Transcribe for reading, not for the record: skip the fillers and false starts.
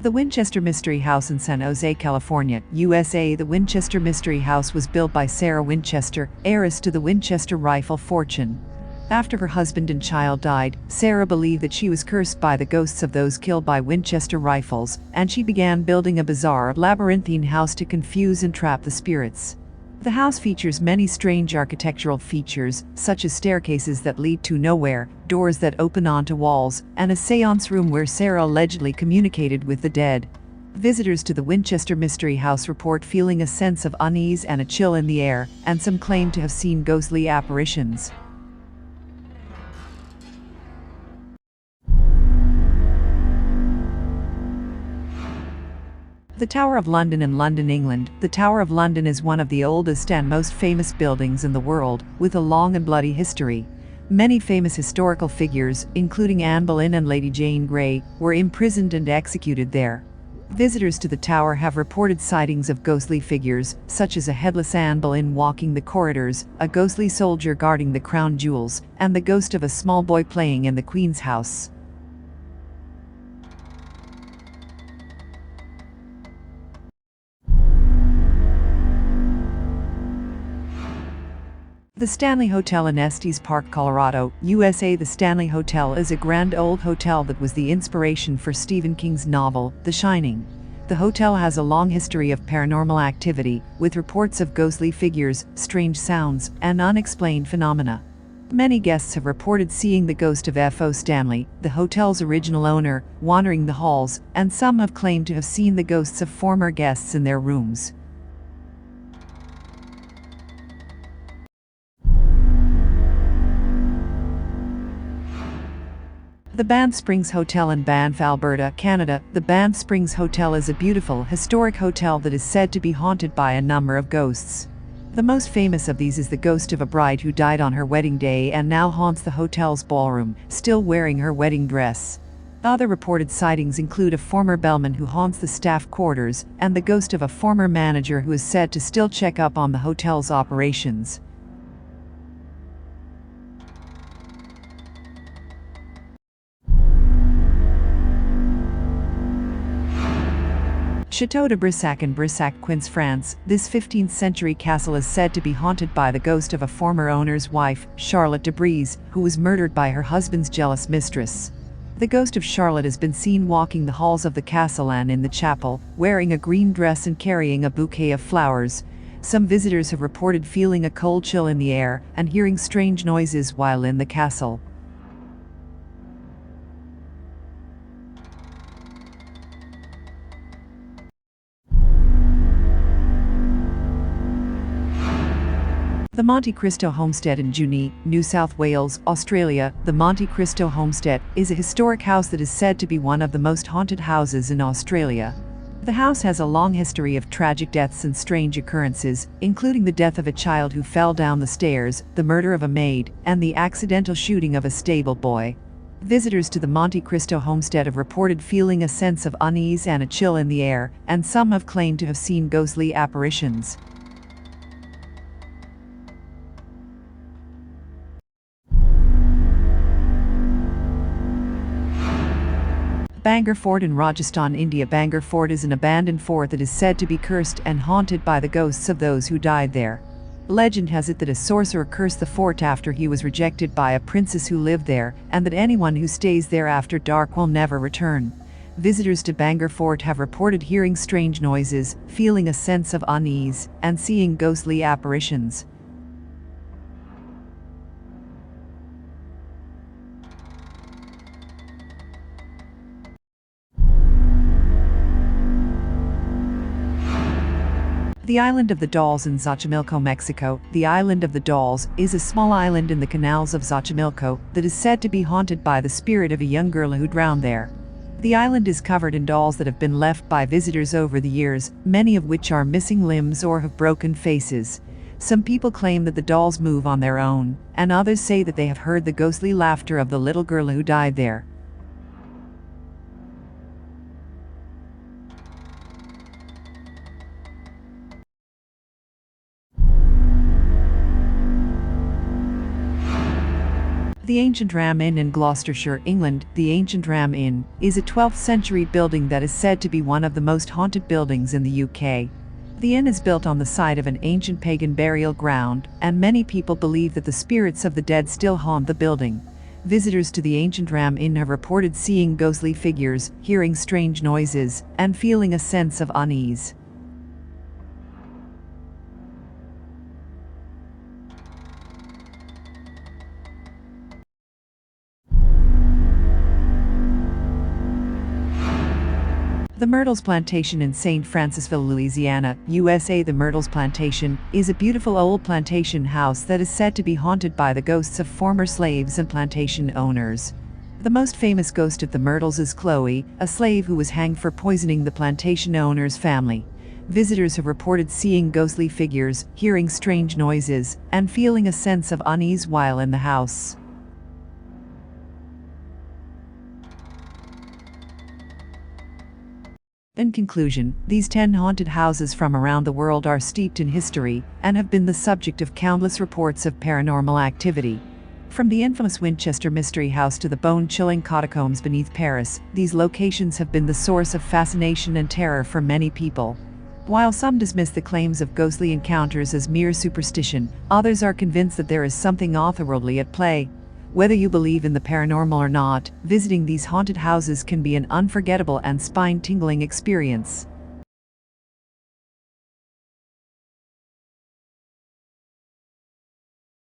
The Winchester Mystery House in San Jose, California, USA. The Winchester Mystery House was built by Sarah Winchester, heiress to the Winchester rifle fortune. After her husband and child died, Sarah believed that she was cursed by the ghosts of those killed by Winchester rifles, and she began building a bizarre, labyrinthine house to confuse and trap the spirits. The house features many strange architectural features, such as staircases that lead to nowhere, doors that open onto walls, and a seance room where Sarah allegedly communicated with the dead. Visitors to the Winchester Mystery House report feeling a sense of unease and a chill in the air, and some claim to have seen ghostly apparitions. The Tower of London in London, England. The Tower of London is one of the oldest and most famous buildings in the world, with a long and bloody history. Many famous historical figures, including Anne Boleyn and Lady Jane Grey, were imprisoned and executed there. Visitors to the tower have reported sightings of ghostly figures, such as a headless Anne Boleyn walking the corridors, a ghostly soldier guarding the crown jewels, and the ghost of a small boy playing in the Queen's house. The Stanley Hotel in Estes Park, Colorado, USA. The Stanley Hotel is a grand old hotel that was the inspiration for Stephen King's novel, The Shining. The hotel has a long history of paranormal activity, with reports of ghostly figures, strange sounds, and unexplained phenomena. Many guests have reported seeing the ghost of F.O. Stanley, the hotel's original owner, wandering the halls, and some have claimed to have seen the ghosts of former guests in their rooms. The Banff Springs Hotel in Banff, Alberta, Canada. The Banff Springs Hotel is a beautiful, historic hotel that is said to be haunted by a number of ghosts. The most famous of these is the ghost of a bride who died on her wedding day and now haunts the hotel's ballroom, still wearing her wedding dress. Other reported sightings include a former bellman who haunts the staff quarters, and the ghost of a former manager who is said to still check up on the hotel's operations. Château de Brissac in Brissac, Quince, France. This 15th-century castle is said to be haunted by the ghost of a former owner's wife, Charlotte de Brise, who was murdered by her husband's jealous mistress. The ghost of Charlotte has been seen walking the halls of the castle and in the chapel, wearing a green dress and carrying a bouquet of flowers. Some visitors have reported feeling a cold chill in the air and hearing strange noises while in the castle. The Monte Cristo Homestead in Junee, New South Wales, Australia. The Monte Cristo Homestead is a historic house that is said to be one of the most haunted houses in Australia. The house has a long history of tragic deaths and strange occurrences, including the death of a child who fell down the stairs, the murder of a maid, and the accidental shooting of a stable boy. Visitors to the Monte Cristo Homestead have reported feeling a sense of unease and a chill in the air, and some have claimed to have seen ghostly apparitions. Bangor Fort in Rajasthan, India. Bangor Fort is an abandoned fort that is said to be cursed and haunted by the ghosts of those who died there. Legend has it that a sorcerer cursed the fort after he was rejected by a princess who lived there, and that anyone who stays there after dark will never return. Visitors to Bangor Fort have reported hearing strange noises, feeling a sense of unease, and seeing ghostly apparitions. The Island of the Dolls in Xochimilco, Mexico. The Island of the Dolls is a small island in the canals of Xochimilco that is said to be haunted by the spirit of a young girl who drowned there. The island is covered in dolls that have been left by visitors over the years, many of which are missing limbs or have broken faces. Some people claim that the dolls move on their own, and others say that they have heard the ghostly laughter of the little girl who died there. The Ancient Ram Inn in Gloucestershire, England. The Ancient Ram Inn is a 12th century building that is said to be one of the most haunted buildings in the UK. The inn is built on the site of an ancient pagan burial ground, and many people believe that the spirits of the dead still haunt the building. Visitors to the Ancient Ram Inn have reported seeing ghostly figures, hearing strange noises, and feeling a sense of unease. The Myrtles Plantation in St. Francisville, Louisiana, USA. The Myrtles Plantation is a beautiful old plantation house that is said to be haunted by the ghosts of former slaves and plantation owners. The most famous ghost of the Myrtles is Chloe, a slave who was hanged for poisoning the plantation owner's family. Visitors have reported seeing ghostly figures, hearing strange noises, and feeling a sense of unease while in the house. In conclusion, these 10 haunted houses from around the world are steeped in history and have been the subject of countless reports of paranormal activity. From the infamous Winchester Mystery House to the bone-chilling catacombs beneath Paris, these locations have been the source of fascination and terror for many people. While some dismiss the claims of ghostly encounters as mere superstition, others are convinced that there is something otherworldly at play. Whether you believe in the paranormal or not, visiting these haunted houses can be an unforgettable and spine-tingling experience.